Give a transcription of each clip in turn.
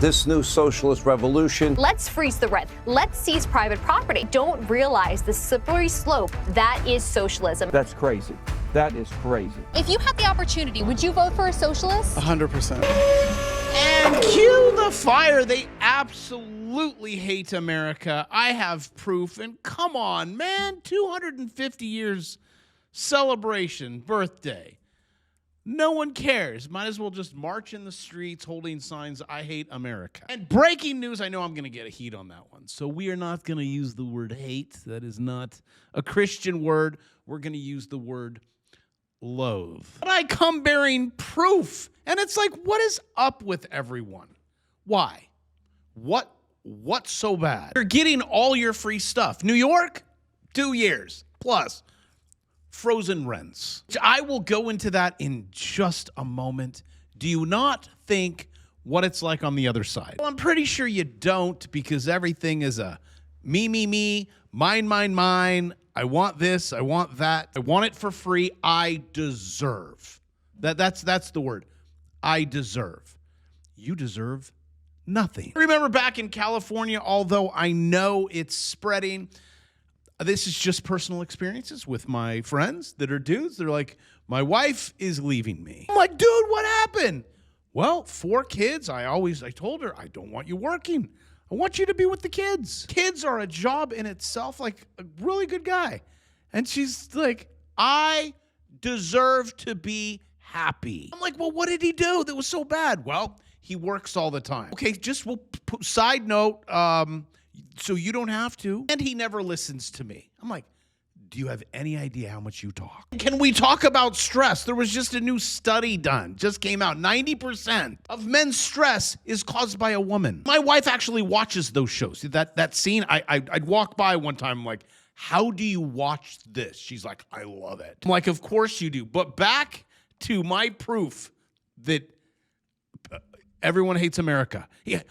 this new socialist revolution. Let's freeze the rent. Let's seize private property. Don't realize the slippery slope that is socialism. That's crazy. That is crazy. If you had the opportunity, would you vote for a socialist? 100%. And cue the fire. They absolutely hate America. I have proof. And come on, man, 250 years celebration, birthday. No one cares. Might as well just march in the streets holding signs, I hate America. And breaking news, I know I'm going to get a heat on that one. So we are not going to use the word hate. That is not a Christian word. We're going to use the word loathe. But I come bearing proof. And it's like, what is up with everyone? Why? What's so bad? You're getting all your free stuff. New York, 2 years plus. Frozen rents. I will go into that in just a moment. Do you not think what it's like on the other side? Well, I'm pretty sure you don't, because everything is a me, mine. I want this, I want that. I want it for free. I deserve. That's the word. I deserve. You deserve nothing. I remember back in California, although I know it's spreading, this is just personal experiences with my friends that are dudes. They're like, my wife is leaving me. I'm like, dude, what happened? Well, 4 kids. I told her, I don't want you working. I want you to be with the kids. Kids are a job in itself, like a really good guy. And she's like, I deserve to be happy. I'm like, well, what did he do that was so bad? Well, he works all the time. Okay, side note, so you don't have to. And he never listens to me. I'm like, do you have any idea how much you talk? Can we talk about stress? There was just a new study done, just came out. 90% of men's stress is caused by a woman. My wife actually watches those shows. That scene, I'd walk by one time, I'm like, how do you watch this? She's like, I love it. I'm like, of course you do. But back to my proof that everyone hates America. Yeah.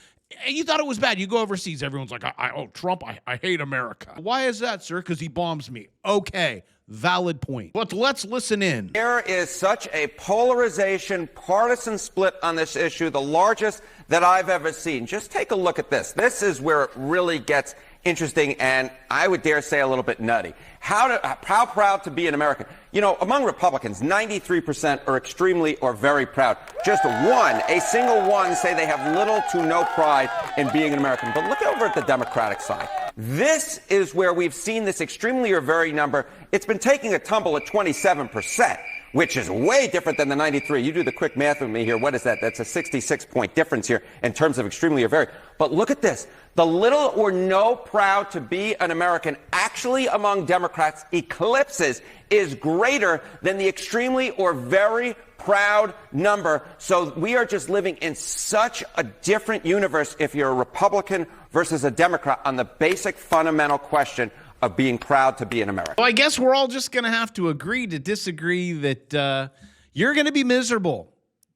And you thought it was bad. You go overseas, everyone's like, Trump, I hate America. Why is that, sir? Because he bombs me. Okay, valid point. But let's listen in. There is such a polarization, partisan split on this issue, the largest that I've ever seen. Just take a look at this. This is where it really gets interesting and I would dare say a little bit nutty. How proud to be an American. You know, among Republicans, 93% are extremely or very proud. Just a single one, say they have little to no pride in being an American. But look over at the Democratic side. This is where we've seen this extremely or very number. It's been taking a tumble at 27%. Which is way different than the 93. You do the quick math with me here. What is that? That's a 66-point difference here in terms of extremely or very. But look at this. The little or no proud to be an American actually among Democrats eclipses is greater than the extremely or very proud number. So we are just living in such a different universe if you're a Republican versus a Democrat on the basic fundamental question of being proud to be an American. Well, I guess we're all just going to have to agree to disagree that you're going to be miserable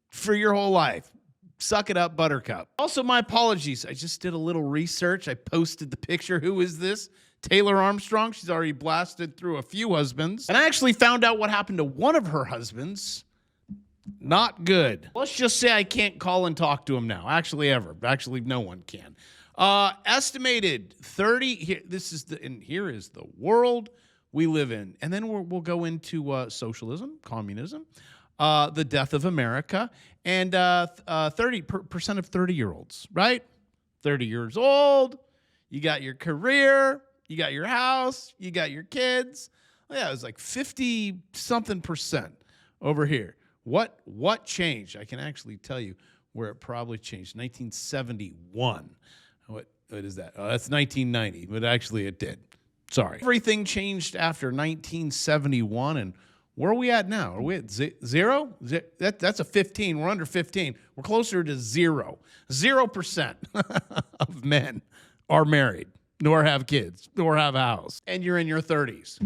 for your whole life. Suck it up, Buttercup. Also, my apologies. I just did a little research. I posted the picture. Who is this? Taylor Armstrong. She's already blasted through a few husbands. And I actually found out what happened to one of her husbands. Not good. Let's just say I can't call and talk to him now. Actually, ever. Actually, no one can. Estimated 30. Here is the world we live in, and then we'll go into socialism, communism, the death of America, and 30% of 30-year-olds. Right, 30 years old. You got your career, you got your house, you got your kids. Yeah, it was like 50-something% over here. What changed? I can actually tell you where it probably changed. 1971. What is that? Oh, that's 1990, but actually it did. Sorry. Everything changed after 1971, and where are we at now? Are we at zero? That's a 15. We're under 15. We're closer to zero. 0% of men are married, nor have kids, nor have a house, and you're in your 30s.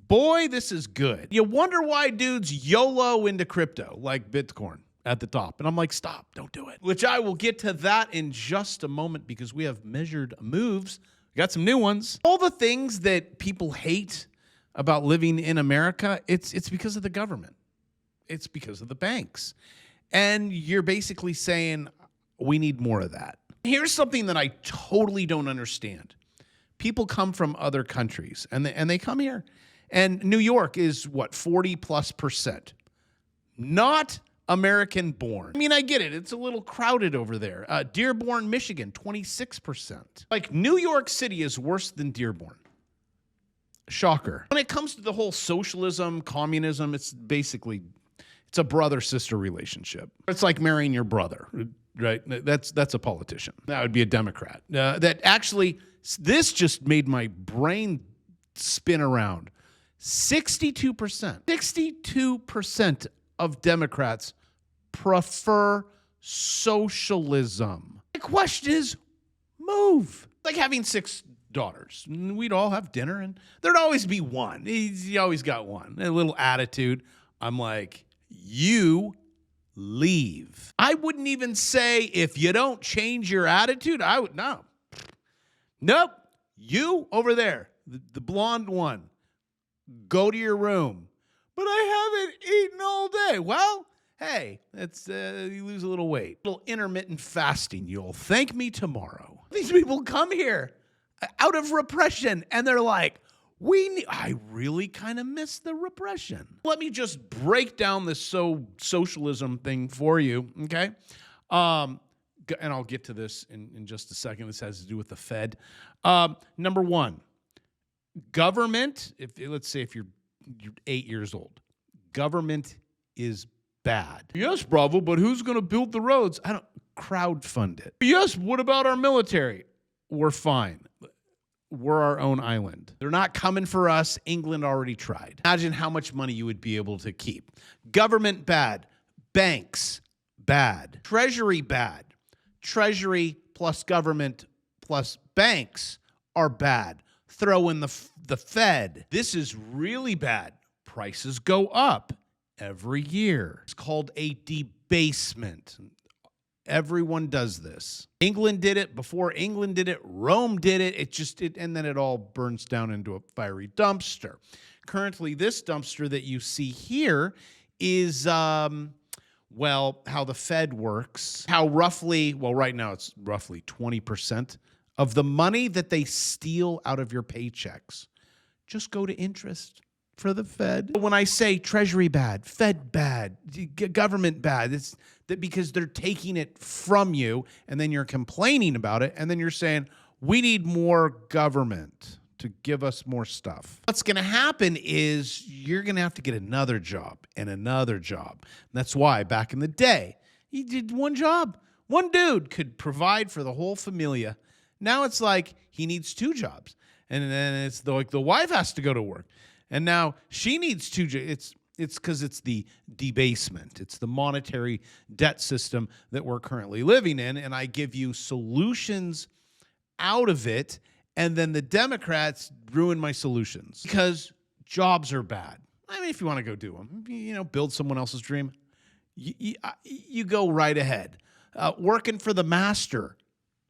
Boy, this is good. You wonder why dudes YOLO into crypto, like Bitcoin. At the top. And I'm like, stop, don't do it. Which I will get to that in just a moment because we have measured moves. We got some new ones. All the things that people hate about living in America, it's because of the government. It's because of the banks. And you're basically saying we need more of that. Here's something that I totally don't understand. People come from other countries and they come here. And New York is what, 40+%. Not American born. I mean, I get it. It's a little crowded over there. Dearborn, Michigan, 26%. Like, New York City is worse than Dearborn. Shocker. When it comes to the whole socialism, communism, it's a brother-sister relationship. It's like marrying your brother, right? That's a politician. That would be a Democrat. That actually, this just made my brain spin around. 62% of Democrats prefer socialism. The question is, move. Like having 6 daughters. We'd all have dinner and there'd always be one. You always got one. A little attitude. I'm like, you leave. I wouldn't even say if you don't change your attitude, I would, no. Nope. You over there, the blonde one, go to your room. But I haven't eaten all day. Well, hey, it's you lose a little weight. A little intermittent fasting. You'll thank me tomorrow. These people come here out of repression, and they're like, I really kind of miss the repression. Let me just break down this socialism thing for you, okay? And I'll get to this in just a second. This has to do with the Fed. Number one, government, let's say if you're 8 years old, government is bad. Yes, Bravo, but who's going to build the roads? I don't crowdfund it. Yes, what about our military? We're fine. We're our own island. They're not coming for us. England already tried. Imagine how much money you would be able to keep. Government bad. Banks bad. Treasury bad. Treasury plus government plus banks are bad. Throw in the Fed. This is really bad. Prices go up every year. It's called a debasement. Everyone does this. England did it. Before England did it, Rome did it. And then it all burns down into a fiery dumpster. Currently, this dumpster that you see here is, how the Fed works. How roughly, right now it's roughly 20% of the money that they steal out of your paychecks just go to interest for the Fed. When I say Treasury bad, Fed bad, government bad, it's that because they're taking it from you and then you're complaining about it and then you're saying, we need more government to give us more stuff. What's going to happen is you're going to have to get another job and another job. And that's why back in the day, you did one job. One dude could provide for the whole familia. Now it's like he needs 2 jobs. And then it's like the wife has to go to work. And now she needs 2 jobs. It's because it's the debasement. It's the monetary debt system that we're currently living in. And I give you solutions out of it. And then the Democrats ruin my solutions because jobs are bad. I mean, if you want to go do them, build someone else's dream, you go right ahead. Working for the master,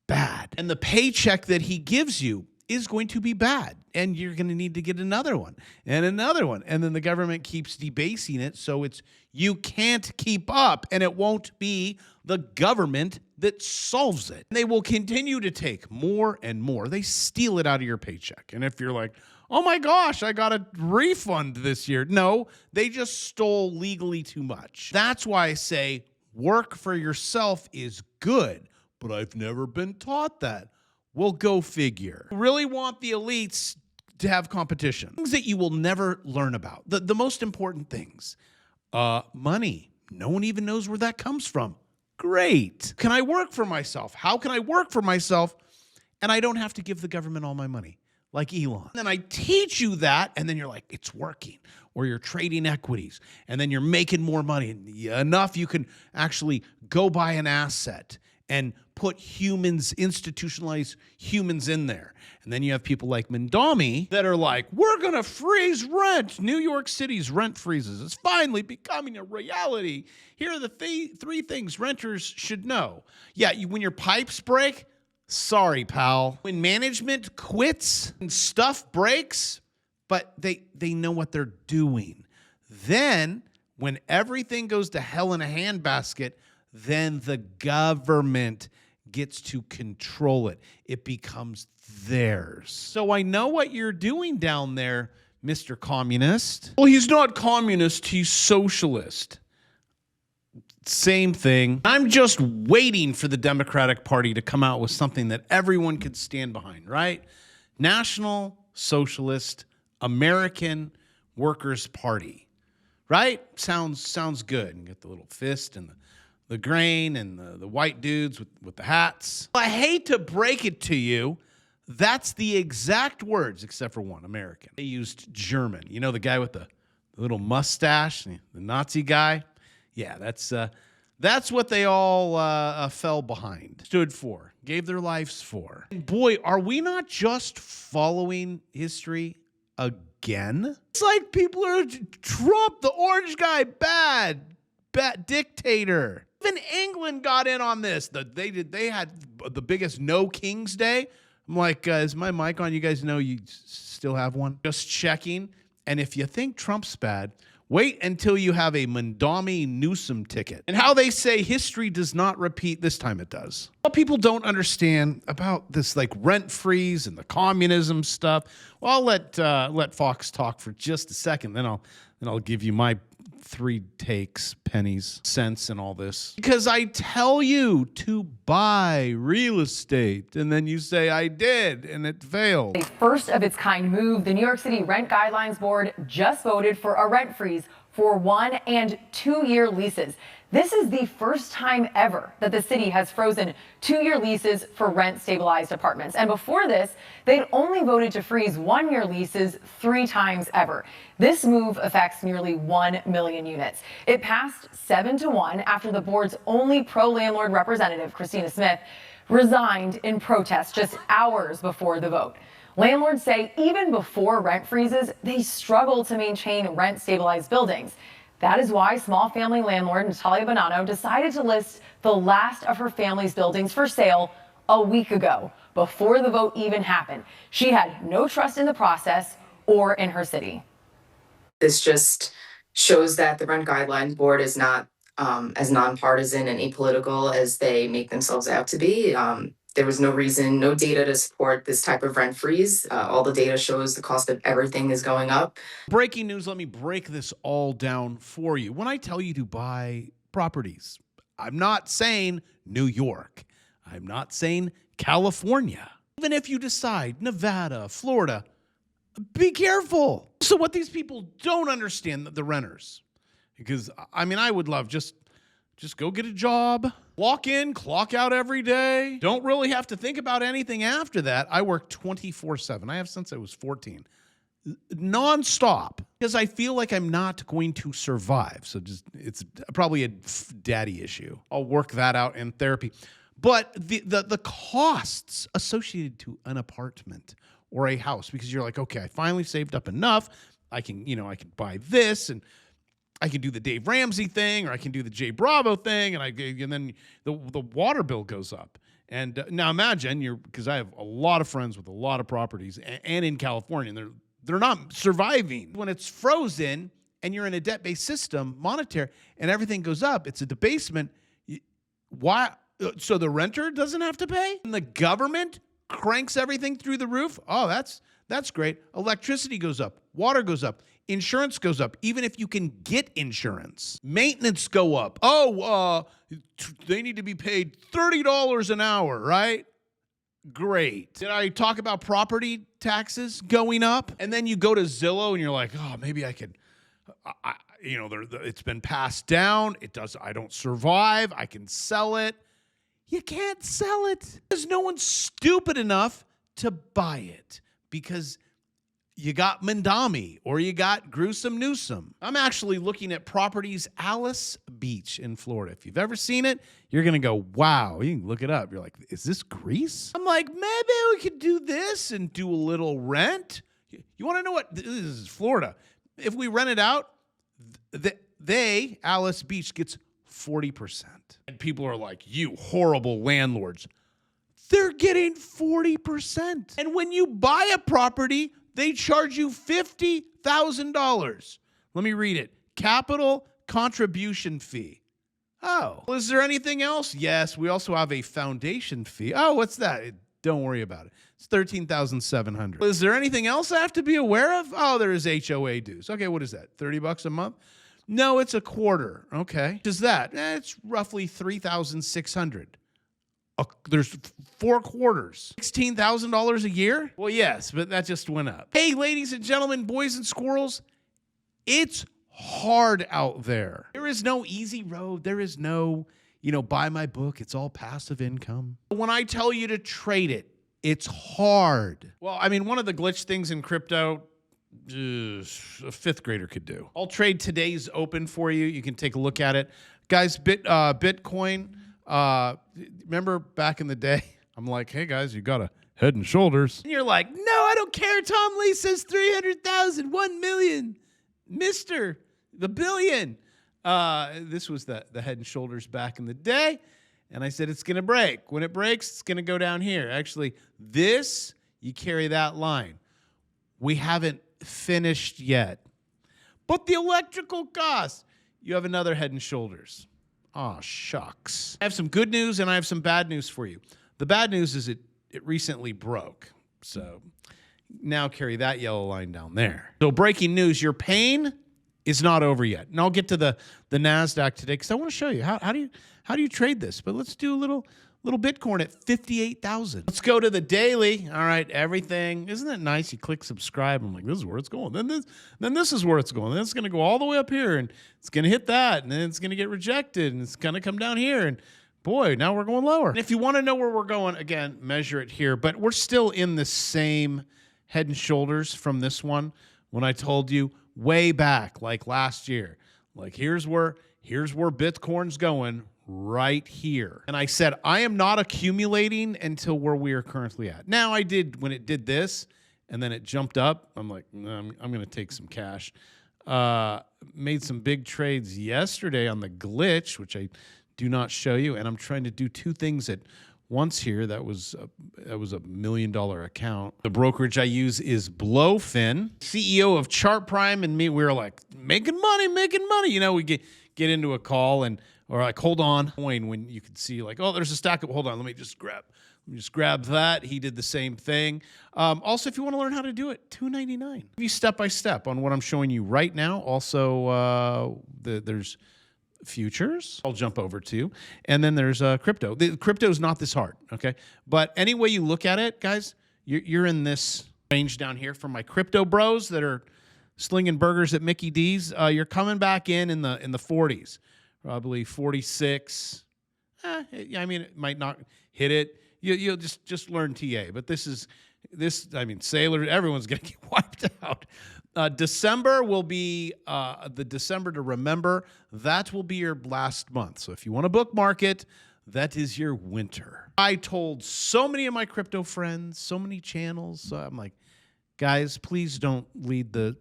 bad. And the paycheck that he gives you is going to be bad. And you're going to need to get another one and another one. And then the government keeps debasing it. So you can't keep up, and it won't be the government that solves it. They will continue to take more and more. They steal it out of your paycheck. And if you're like, oh my gosh, I got a refund this year. No, they just stole legally too much. That's why I say work for yourself is good, but I've never been taught that. Well, go figure. You really want the elites to have competition. Things that you will never learn about. The most important things. Money. No one even knows where that comes from. Great. Can I work for myself? How can I work for myself and I don't have to give the government all my money like Elon? And then I teach you that, and then you're like, it's working. Or you're trading equities, and then you're making more money. Enough you can actually go buy an asset and put humans, institutionalize humans in there. And then you have people like Mandami that are like, we're going to freeze rent. New York City's rent freezes. It's finally becoming a reality. Here are the 3 things renters should know. Yeah, when your pipes break, sorry, pal. When management quits and stuff breaks, but they know what they're doing. Then when everything goes to hell in a handbasket, then the government gets to control it. It becomes theirs. So I know what you're doing down there, Mr. Communist. Well, he's not communist, he's socialist. Same thing. I'm just waiting for the Democratic Party to come out with something that everyone could stand behind, right? National Socialist American Workers' Party, right? Sounds good. You get the little fist and the grain and the white dudes with the hats. I hate to break it to you, that's the exact words, except for one, American. They used German. You know, the guy with the little mustache, the Nazi guy? Yeah, that's what they all fell behind, stood for, gave their lives for. And boy, are we not just following history again? It's like people are Trump, the orange guy, bad dictator. Even England got in on this. They had the biggest No Kings Day. I'm like, is my mic on? You guys know you still have one? Just checking. And if you think Trump's bad, wait until you have a Mandami Newsom ticket. And how they say history does not repeat, this time it does. What people don't understand about this like rent freeze and the communism stuff, well, I'll let Fox talk for just a second, then I'll give you my 3 takes, pennies, cents, and all this. Because I tell you to buy real estate, and then you say I did, and it failed. A first of its kind move, the New York City Rent Guidelines Board just voted for a rent freeze for 1- and 2-year leases. This is the first time ever that the city has frozen 2-year leases for rent-stabilized apartments. And before this, they'd only voted to freeze 1-year leases 3 times ever. This move affects nearly 1 million units. It passed 7-1 after the board's only pro-landlord representative, Christina Smith, resigned in protest just hours before the vote. Landlords say even before rent freezes, they struggle to maintain rent-stabilized buildings. That is why small family landlord Natalia Bonanno decided to list the last of her family's buildings for sale a week ago, before the vote even happened. She had no trust in the process or in her city. This just shows that the Rent Guidelines Board is not as nonpartisan and apolitical as they make themselves out to be. There was no reason, no data to support this type of rent freeze. All the data shows the cost of everything is going up. Breaking news, let me break this all down for you. When I tell you to buy properties, I'm not saying New York. I'm not saying California. Even if you decide Nevada, Florida, be careful. So what these people don't understand, the renters, because I mean, I would love just go get a job, clock in, clock out every day. Don't really have to think about anything after that. I work 24/7. I have since I was 14. Nonstop. Because I feel like I'm not going to survive. So it's probably a daddy issue. I'll work that out in therapy. But the costs associated to an apartment or a house, because you're like, okay, I finally saved up enough. I can buy this, and I can do the Dave Ramsey thing, or I can do the Jay Bravo thing, and then the water bill goes up. And now imagine because I have a lot of friends with a lot of properties, and in California, and they're not surviving. When it's frozen and you're in a debt-based system, monetary, and everything goes up, it's a debasement. Why? So the renter doesn't have to pay, and the government cranks everything through the roof. Oh, that's great. Electricity goes up, water goes up. Insurance goes up, even if you can get insurance. Maintenance go up. Oh, they need to be paid $30 an hour, right? Great. Did I talk about property taxes going up? And then you go to Zillow and you're like, oh, maybe I could, it's been passed down. I don't survive. I can sell it. You can't sell it because no one's stupid enough to buy it, because you got Mandami or you got Gruesome Newsom. I'm actually looking at properties Alice Beach in Florida. If you've ever seen it, you're going to go, wow. You can look it up. You're like, is this Greece? I'm like, maybe we could do this and do a little rent. You want to know what? This is Florida. If we rent it out, Alice Beach gets 40%. And people are like, you horrible landlords. They're getting 40%. And when you buy a property, they charge you $50,000. Let me read it. Capital contribution fee. Oh, well, is there anything else? Yes, we also have a foundation fee. Oh, what's that? Don't worry about it. It's $13,700. Is there anything else I have to be aware of? Oh, there is HOA dues. Okay, what is that? $30 a month? No, it's a quarter. Okay. What is that? It's roughly $3,600. There's 4 quarters. $16,000 a year? Well, yes, but that just went up. Hey, ladies and gentlemen, boys and squirrels, it's hard out there. There is no easy road. There is no, buy my book. It's all passive income. When I tell you to trade it, it's hard. Well, I mean, one of the glitch things in crypto, a 5th grader could do. I'll trade today's open for you. You can take a look at it. Guys, Bitcoin, remember back in the day, I'm like, hey guys, you got a Head and Shoulders. And you're like, no, I don't care. Tom Lee says 300,000, 1 million, Mr. the billion. This was the Head and Shoulders back in the day. And I said, it's going to break. When it breaks, it's going to go down here. Actually, you carry that line. We haven't finished yet. But the electrical cost, you have another Head and Shoulders. Oh, shucks. I have some good news and I have some bad news for you. The bad news is it recently broke. So now carry that yellow line down there. So breaking news, your pain is not over yet. And I'll get to the NASDAQ today because I want to show you how do you trade this. But let's do a little Bitcoin at 58,000. Let's go to the daily. All right, everything. Isn't it nice? You click subscribe. I'm like, this is where it's going. Then this is where it's going. Then it's going to go all the way up here, and it's going to hit that, and then it's going to get rejected, and it's going to come down here, and boy, now we're going lower. And if you want to know where we're going, again, measure it here. But we're still in the same Head and Shoulders from this one when I told you way back, like last year, like here's where Bitcoin's going. Right here. And I said, I am not accumulating until where we are currently at. Now I did, when it did this and then it jumped up, I'm like, I'm going to take some cash. Made some big trades yesterday on the glitch, which I do not show you. And I'm trying to do 2 things at once here. That was a $1 million account. The brokerage I use is Blowfin. CEO of Chartprime and me, we were like, making money. We get into a call or like, hold on, when you could see like, oh, there's a stack of, hold on, let me just grab that. He did the same thing. Also, if you want to learn how to do it, $2.99. Give you step by step on what I'm showing you right now. Also, there's futures I'll jump over to, and then there's crypto. The crypto is not this hard, okay? But any way you look at it, guys, you're in this range down here from my crypto bros that are slinging burgers at Mickey D's. You're coming back in the 40s. Probably 46. I mean, it might not hit it. You'll just learn TA. But Sailor, everyone's going to get wiped out. December will be the December to remember. That will be your last month. So if you want to bookmark it, that is your winter. I told so many of my crypto friends, so many channels. So I'm like, guys, please don't lead the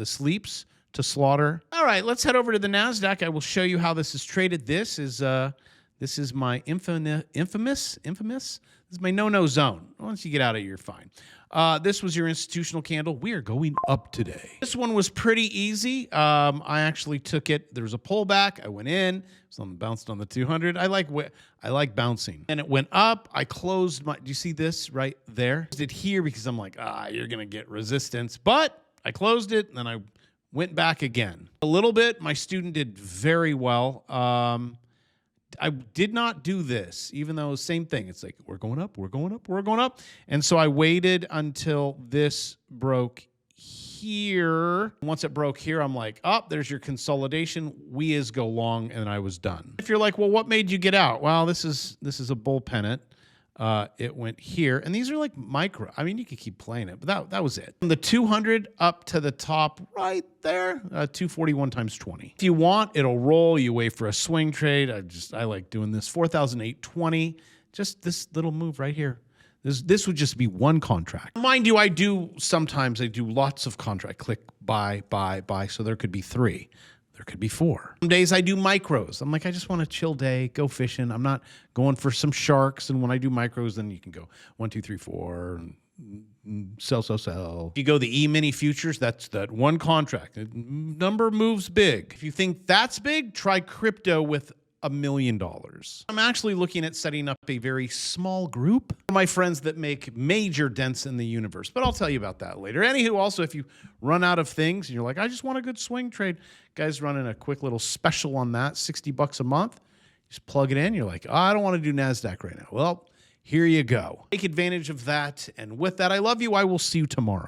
sleeps to slaughter. All right, let's head over to the NASDAQ. I will show you how this is traded. This is my infamous. This is my no-no zone. Once you get out of it, you're fine. This was your institutional candle. We are going up today. This one was pretty easy. I actually took it. There was a pullback. I went in. Something bounced on the 200. I like bouncing. And it went up. I closed my. Do you see this right there? I did here because I'm like, you're gonna get resistance. But I closed it, and then I went back again. A little bit. My student did very well. I did not do this, even though same thing. It's like, we're going up. And so I waited until this broke here. Once it broke here, I'm like, there's your consolidation. We is go long, and I was done. If you're like, well, what made you get out? Well, this is a bull pennant. It went here, and these are like micro. I mean, you could keep playing it, but that was it. From the 200 up to the top right there, 241 times 20. If you want, it'll roll. You wait for a swing trade. I like doing this. 4,820. Just this little move right here. This would just be one contract. Mind you, I do lots of contract. Click buy. So there could be 3. There could be 4. Some days I do micros. I'm like, I just want a chill day, go fishing. I'm not going for some sharks. And when I do micros, then you can go 1, 2, 3, 4, and sell. If you go the E-mini futures, that's that one contract. The number moves big. If you think that's big, try crypto with $1 $1 million. I'm actually looking at setting up a very small group of my friends that make major dents in the universe, but I'll tell you about that later. Anywho, also, if you run out of things and you're like, I just want a good swing trade, guys running a quick little special on that, $60 a month. Just plug it in. You're like, oh, I don't want to do NASDAQ right now. Well, here you go. Take advantage of that. And with that, I love you. I will see you tomorrow.